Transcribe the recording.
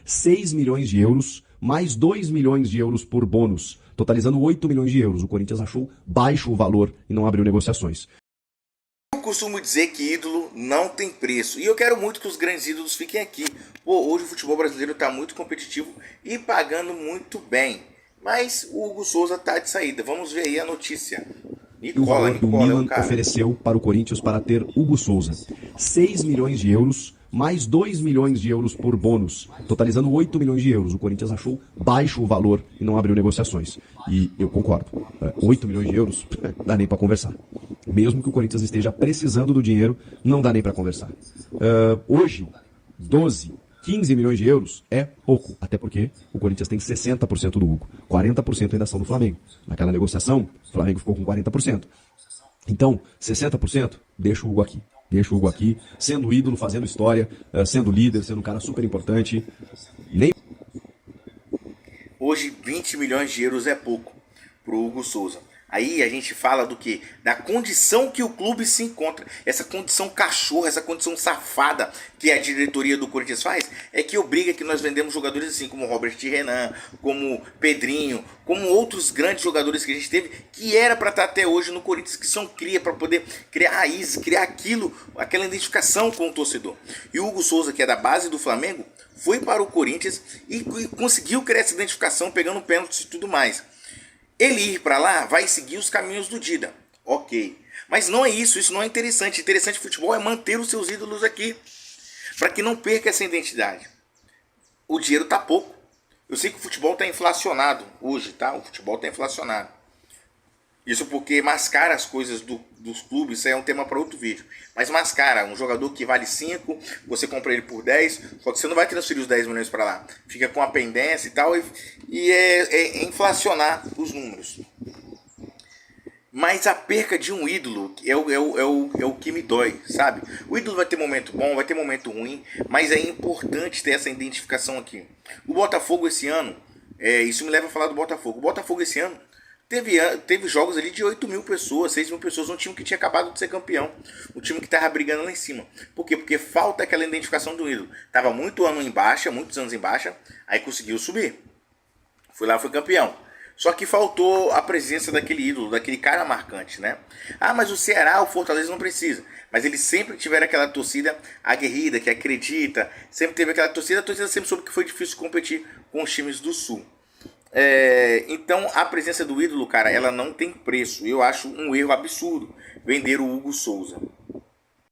6 milhões de euros, mais 2 milhões de euros por bônus, totalizando 8 milhões de euros. O Corinthians achou baixo o valor e não abriu negociações. Eu costumo dizer que ídolo não tem preço. E eu quero muito que os grandes ídolos fiquem aqui. Pô, hoje o futebol brasileiro está muito competitivo e pagando muito bem. Mas o Hugo Souza está de saída. Vamos ver aí a notícia. O valor que o Milan ofereceu para o Corinthians para ter Hugo Souza. 6 milhões de euros, mais 2 milhões de euros por bônus, totalizando 8 milhões de euros. O Corinthians achou baixo o valor e não abriu negociações. E eu concordo. 8 milhões de euros, dá nem para conversar. Mesmo que o Corinthians esteja precisando do dinheiro, não dá nem para conversar. Hoje, 12, 15 milhões de euros é pouco, até porque o Corinthians tem 60% do Hugo. 40% ainda são do Flamengo. Naquela negociação, o Flamengo ficou com 40%. Então, 60%, deixa o Hugo aqui. Deixa o Hugo aqui, sendo ídolo, fazendo história, sendo líder, sendo um cara super importante. Hoje, 20 milhões de euros é pouco para o Hugo Souza. Aí a gente fala do que? Da condição que o clube se encontra. Essa condição cachorra, essa condição safada que a diretoria do Corinthians faz, é que obriga que nós vendemos jogadores assim, como Robert Renan, como Pedrinho, como outros grandes jogadores que a gente teve, que era para estar até hoje no Corinthians, que são cria para poder criar raízes, criar aquilo, aquela identificação com o torcedor. E o Hugo Souza, que é da base do Flamengo, foi para o Corinthians e conseguiu criar essa identificação, pegando pênaltis e tudo mais. Ele ir para lá vai seguir os caminhos do Dida, ok. Mas não é isso não é interessante. Interessante futebol é manter os seus ídolos aqui, para que não perca essa identidade. O dinheiro tá pouco. Eu sei que o futebol tá inflacionado hoje, tá? O futebol tá inflacionado. Isso porque mascara as coisas dos clubes, isso é um tema para outro vídeo. Mas mascara, um jogador que vale 5, você compra ele por 10, só que você não vai transferir os 10 milhões para lá. Fica com a pendência e tal, e é inflacionar os números. Mas a perca de um ídolo é o que me dói, sabe? O ídolo vai ter momento bom, vai ter momento ruim, mas é importante ter essa identificação aqui. O Botafogo esse ano, isso me leva a falar do Botafogo. O Botafogo esse ano teve jogos ali de 8 mil pessoas, 6 mil pessoas, um time que tinha acabado de ser campeão. Um time que estava brigando lá em cima. Por quê? Porque falta aquela identificação do ídolo. Tava muitos anos em baixa, aí conseguiu subir. Foi lá, foi campeão. Só que faltou a presença daquele ídolo, daquele cara marcante, né? Ah, mas o Ceará, o Fortaleza não precisa. Mas eles sempre tiveram aquela torcida aguerrida, que acredita. Sempre teve aquela torcida. A torcida sempre soube que foi difícil competir com os times do Sul. Então a presença do ídolo, cara, ela não tem preço. Eu acho um erro absurdo vender o Hugo Souza.